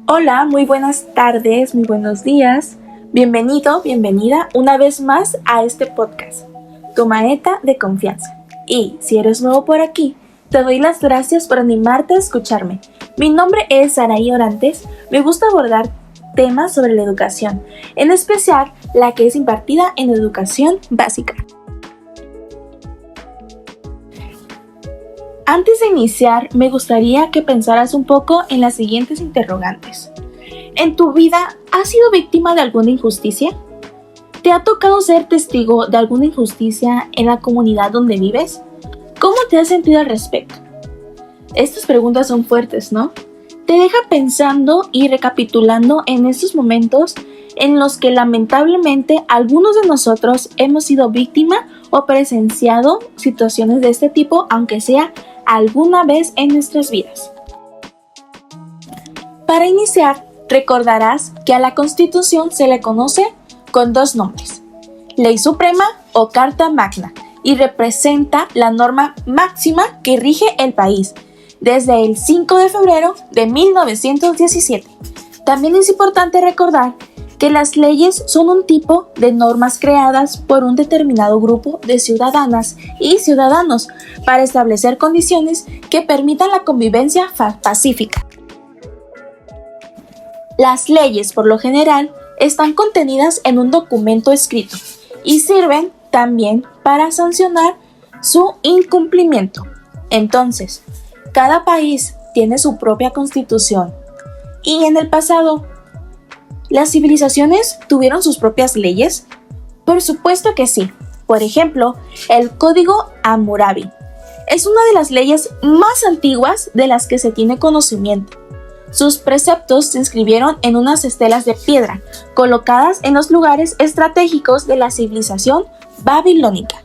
Hola, muy buenas tardes, muy buenos días. Bienvenido, bienvenida una vez más a este podcast, tu maeta de confianza. Y si eres nuevo por aquí, te doy las gracias por animarte a escucharme. Mi nombre es Saraí Orantes. Me gusta abordar temas sobre la educación, en especial la que es impartida en educación básica. Antes de iniciar, me gustaría que pensaras un poco en las siguientes interrogantes. ¿En tu vida has sido víctima de alguna injusticia? ¿Te ha tocado ser testigo de alguna injusticia en la comunidad donde vives? ¿Cómo te has sentido al respecto? Estas preguntas son fuertes, ¿no? Te deja pensando y recapitulando en estos momentos en los que lamentablemente algunos de nosotros hemos sido víctima o presenciado situaciones de este tipo, aunque sea alguna vez en nuestras vidas. Para iniciar, recordarás que a la Constitución se le conoce con dos nombres: Ley Suprema o Carta Magna, y representa la norma máxima que rige el país desde el 5 de febrero de 1917. También es importante recordar que las leyes son un tipo de normas creadas por un determinado grupo de ciudadanas y ciudadanos para establecer condiciones que permitan la convivencia pacífica. Las leyes, por lo general, están contenidas en un documento escrito y sirven también para sancionar su incumplimiento. Entonces, cada país tiene su propia constitución y en el pasado, ¿las civilizaciones tuvieron sus propias leyes? Por supuesto que sí. Por ejemplo, el Código Hammurabi es una de las leyes más antiguas de las que se tiene conocimiento. Sus preceptos se inscribieron en unas estelas de piedra, colocadas en los lugares estratégicos de la civilización babilónica.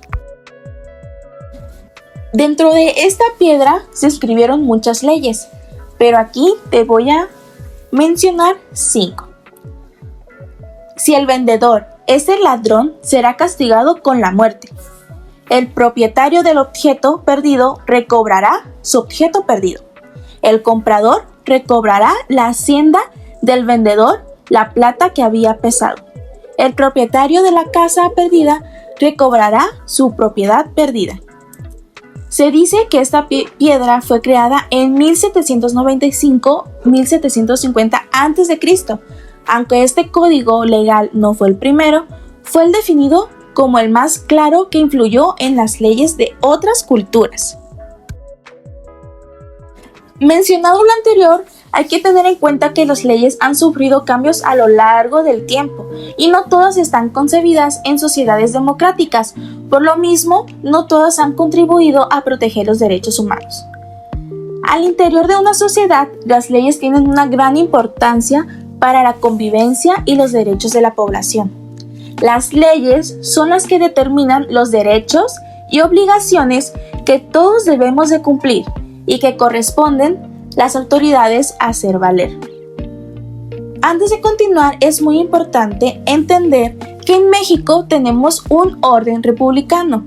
Dentro de esta piedra se escribieron muchas leyes, pero aquí te voy a mencionar 5. Si el vendedor es el ladrón, será castigado con la muerte. El propietario del objeto perdido recobrará su objeto perdido. El comprador recobrará la hacienda del vendedor, la plata que había pesado. El propietario de la casa perdida recobrará su propiedad perdida. Se dice que esta piedra fue creada en 1795-1750 a.C., aunque este código legal no fue el primero, fue el definido como el más claro que influyó en las leyes de otras culturas. Mencionado lo anterior, hay que tener en cuenta que las leyes han sufrido cambios a lo largo del tiempo y no todas están concebidas en sociedades democráticas. Por lo mismo, no todas han contribuido a proteger los derechos humanos. Al interior de una sociedad, las leyes tienen una gran importancia para la convivencia y los derechos de la población. Las leyes son las que determinan los derechos y obligaciones que todos debemos de cumplir y que corresponden las autoridades a hacer valer. Antes de continuar, es muy importante entender que en México tenemos un orden republicano,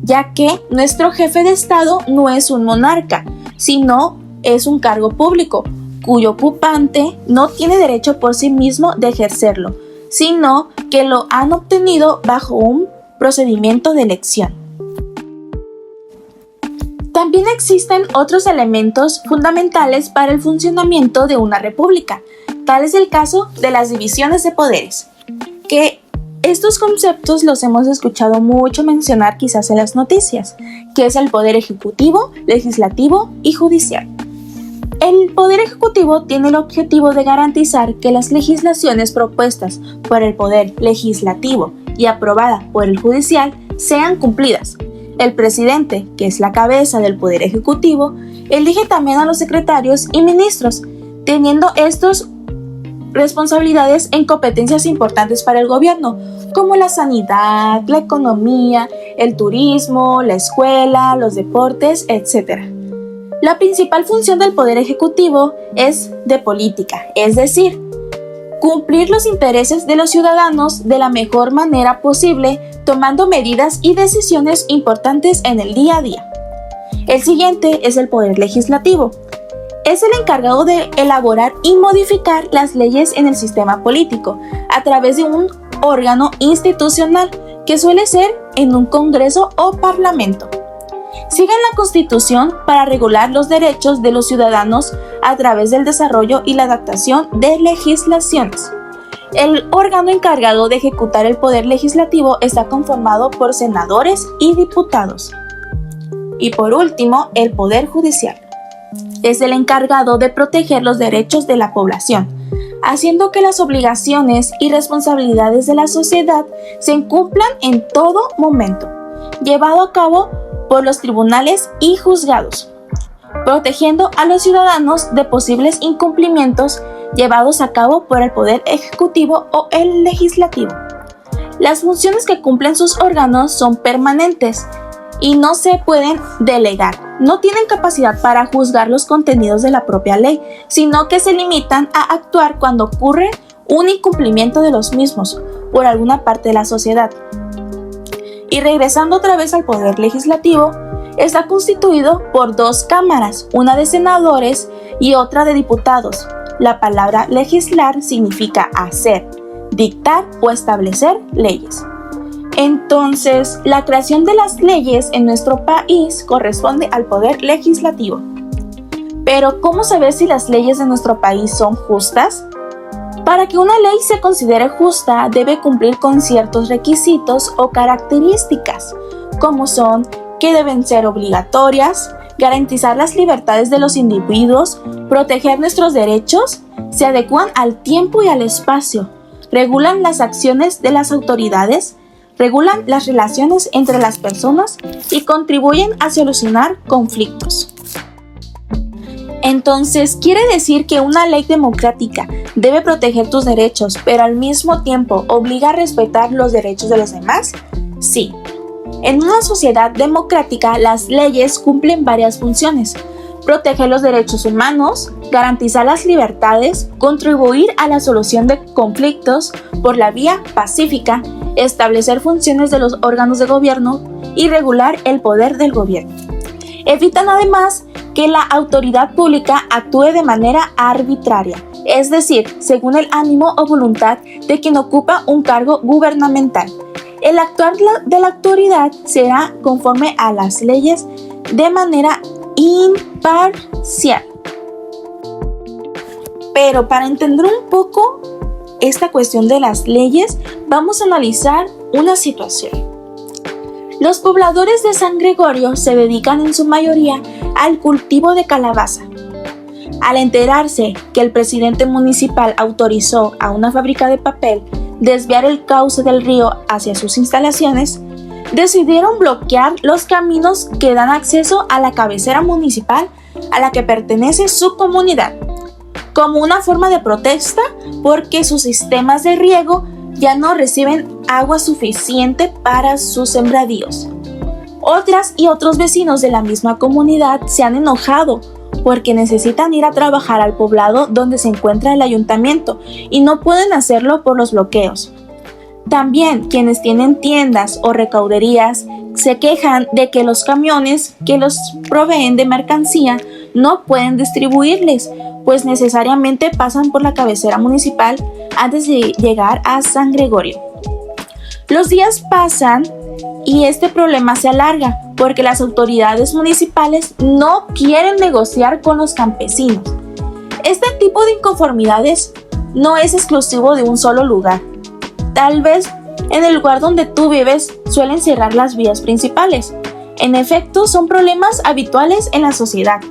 ya que nuestro jefe de Estado no es un monarca, sino es un cargo público, cuyo ocupante no tiene derecho por sí mismo de ejercerlo, sino que lo han obtenido bajo un procedimiento de elección. También existen otros elementos fundamentales para el funcionamiento de una república. Tal es el caso de las divisiones de poderes, que estos conceptos los hemos escuchado mucho mencionar quizás en las noticias, que es el poder ejecutivo, legislativo y judicial. El Poder Ejecutivo tiene el objetivo de garantizar que las legislaciones propuestas por el Poder Legislativo y aprobadas por el Judicial sean cumplidas. El presidente, que es la cabeza del Poder Ejecutivo, elige también a los secretarios y ministros, teniendo estos responsabilidades en competencias importantes para el gobierno, como la sanidad, la economía, el turismo, la escuela, los deportes, etc. La principal función del Poder Ejecutivo es de política, es decir, cumplir los intereses de los ciudadanos de la mejor manera posible, tomando medidas y decisiones importantes en el día a día. El siguiente es el Poder Legislativo. es el encargado de elaborar y modificar las leyes en el sistema político a través de un órgano institucional que suele ser en un congreso o parlamento. Siguen la Constitución para regular los derechos de los ciudadanos a través del desarrollo y la adaptación de legislaciones. El órgano encargado de ejecutar el poder legislativo está conformado por senadores y diputados. Y por último, el Poder Judicial. Es el encargado de proteger los derechos de la población, haciendo que las obligaciones y responsabilidades de la sociedad se cumplan en todo momento, llevado a cabo por los tribunales y juzgados, protegiendo a los ciudadanos de posibles incumplimientos llevados a cabo por el Poder Ejecutivo o el Legislativo. Las funciones que cumplen sus órganos son permanentes y no se pueden delegar. No tienen capacidad para juzgar los contenidos de la propia ley, sino que se limitan a actuar cuando ocurre un incumplimiento de los mismos por alguna parte de la sociedad. Y regresando otra vez al Poder Legislativo, está constituido por dos cámaras, una de senadores y otra de diputados. La palabra legislar significa hacer, dictar o establecer leyes. Entonces, la creación de las leyes en nuestro país corresponde al Poder Legislativo. Pero, ¿cómo saber si las leyes de nuestro país son justas? Para que una ley se considere justa, debe cumplir con ciertos requisitos o características, como son que deben ser obligatorias, garantizar las libertades de los individuos, proteger nuestros derechos, se adecuan al tiempo y al espacio, regulan las acciones de las autoridades, regulan las relaciones entre las personas y contribuyen a solucionar conflictos. Entonces, ¿quiere decir que una ley democrática debe proteger tus derechos, pero al mismo tiempo obliga a respetar los derechos de los demás? Sí. En una sociedad democrática, las leyes cumplen varias funciones: proteger los derechos humanos, garantizar las libertades, contribuir a la solución de conflictos por la vía pacífica, establecer funciones de los órganos de gobierno y regular el poder del gobierno. Evitan además que la autoridad pública actúe de manera arbitraria, es decir, según el ánimo o voluntad de quien ocupa un cargo gubernamental. El actuar de la autoridad será conforme a las leyes de manera imparcial. Pero para entender un poco esta cuestión de las leyes, vamos a analizar una situación. Los pobladores de San Gregorio se dedican en su mayoría al cultivo de calabaza. Al enterarse que el presidente municipal autorizó a una fábrica de papel desviar el cauce del río hacia sus instalaciones, decidieron bloquear los caminos que dan acceso a la cabecera municipal a la que pertenece su comunidad, como una forma de protesta porque sus sistemas de riego ya no reciben agua suficiente para sus sembradíos. Otras y otros vecinos de la misma comunidad se han enojado porque necesitan ir a trabajar al poblado donde se encuentra el ayuntamiento y no pueden hacerlo por los bloqueos. También quienes tienen tiendas o recauderías se quejan de que los camiones que los proveen de mercancía no pueden distribuirles, pues necesariamente pasan por la cabecera municipal antes de llegar a San Gregorio. Los días pasan y este problema se alarga porque las autoridades municipales no quieren negociar con los campesinos. Este tipo de inconformidades no es exclusivo de un solo lugar. Tal vez en el lugar donde tú vives suelen cerrar las vías principales. En efecto, son problemas habituales en la sociedad.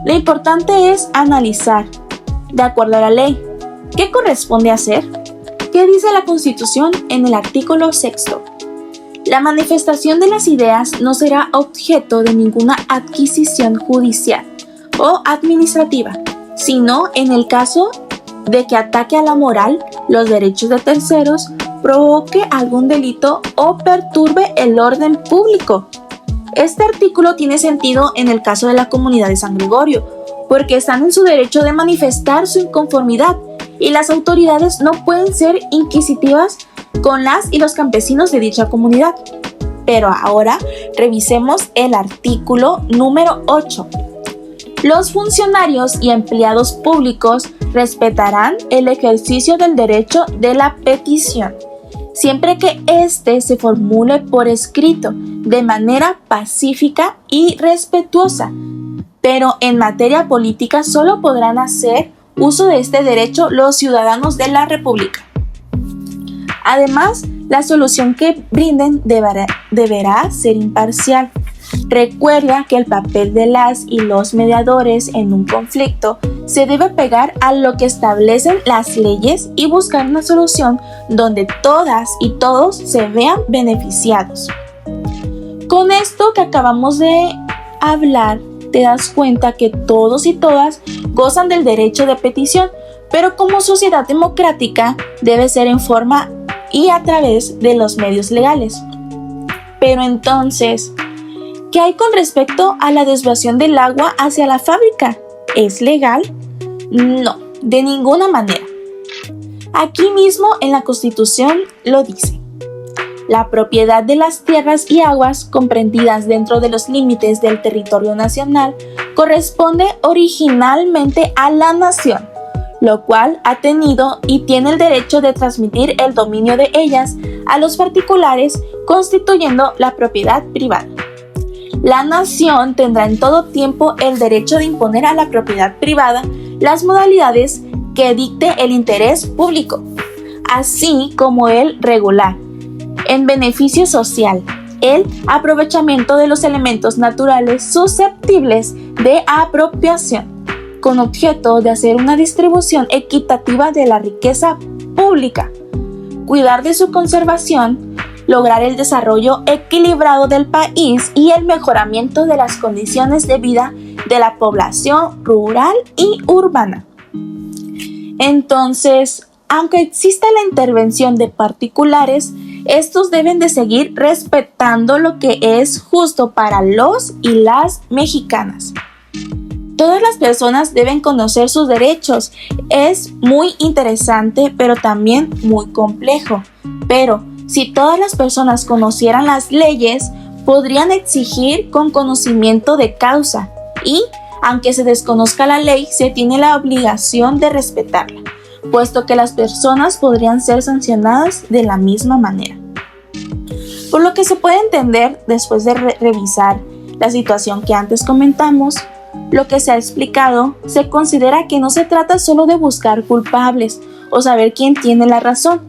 Lo importante es analizar, de acuerdo a la ley, ¿qué corresponde hacer? ¿Qué dice la Constitución en el artículo 6? La manifestación de las ideas no será objeto de ninguna adquisición judicial o administrativa, sino en el caso de que ataque a la moral, los derechos de terceros, provoque algún delito o perturbe el orden público. Este artículo tiene sentido en el caso de la comunidad de San Gregorio, porque están en su derecho de manifestar su inconformidad y las autoridades no pueden ser inquisitivas con las y los campesinos de dicha comunidad. Pero ahora revisemos el artículo número 8. Los funcionarios y empleados públicos respetarán el ejercicio del derecho de la petición, siempre que éste se formule por escrito, de manera pacífica y respetuosa. Pero en materia política solo podrán hacer uso de este derecho los ciudadanos de la República. Además, la solución que brinden deberá ser imparcial. Recuerda que el papel de las y los mediadores en un conflicto se debe pegar a lo que establecen las leyes y buscar una solución donde todas y todos se vean beneficiados. Con esto que acabamos de hablar, te das cuenta que todos y todas gozan del derecho de petición, pero como sociedad democrática debe ser en forma y a través de los medios legales. Pero entonces, ¿qué hay con respecto a la desviación del agua hacia la fábrica? ¿Es legal? No, de ninguna manera. Aquí mismo en la Constitución lo dice. La propiedad de las tierras y aguas comprendidas dentro de los límites del territorio nacional corresponde originalmente a la nación, lo cual ha tenido y tiene el derecho de transmitir el dominio de ellas a los particulares, constituyendo la propiedad privada. La nación tendrá en todo tiempo el derecho de imponer a la propiedad privada las modalidades que dicte el interés público, así como el regular, en beneficio social, el aprovechamiento de los elementos naturales susceptibles de apropiación, con objeto de hacer una distribución equitativa de la riqueza pública, cuidar de su conservación, lograr el desarrollo equilibrado del país y el mejoramiento de las condiciones de vida de la población rural y urbana. Entonces, aunque exista la intervención de particulares, estos deben de seguir respetando lo que es justo para los y las mexicanas. Todas las personas deben conocer sus derechos. Es muy interesante, pero también muy complejo. Pero si todas las personas conocieran las leyes, podrían exigir con conocimiento de causa y, aunque se desconozca la ley, se tiene la obligación de respetarla, puesto que las personas podrían ser sancionadas de la misma manera. Por lo que se puede entender, después de revisar la situación que antes comentamos, lo que se ha explicado, se considera que no se trata solo de buscar culpables o saber quién tiene la razón,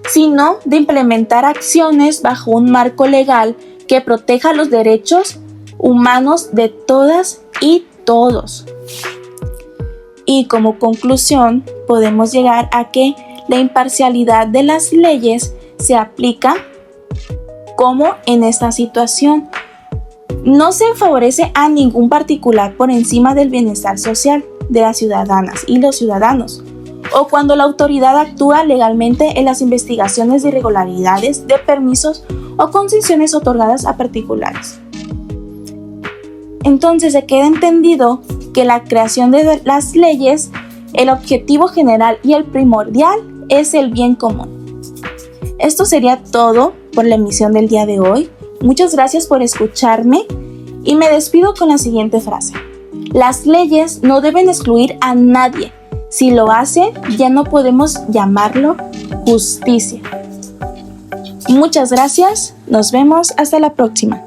sino de implementar acciones bajo un marco legal que proteja los derechos humanos de todas y todos. Y como conclusión, podemos llegar a que la imparcialidad de las leyes se aplica como en esta situación. No se favorece a ningún particular por encima del bienestar social de las ciudadanas y los ciudadanos, o cuando la autoridad actúa legalmente en las investigaciones de irregularidades de permisos o concesiones otorgadas a particulares. Entonces se queda entendido que la creación de las leyes, el objetivo general y el primordial es el bien común. Esto sería todo por la emisión del día de hoy. Muchas gracias por escucharme y me despido con la siguiente frase. Las leyes no deben excluir a nadie. Si lo hacen, ya no podemos llamarlo justicia. Muchas gracias. Nos vemos hasta la próxima.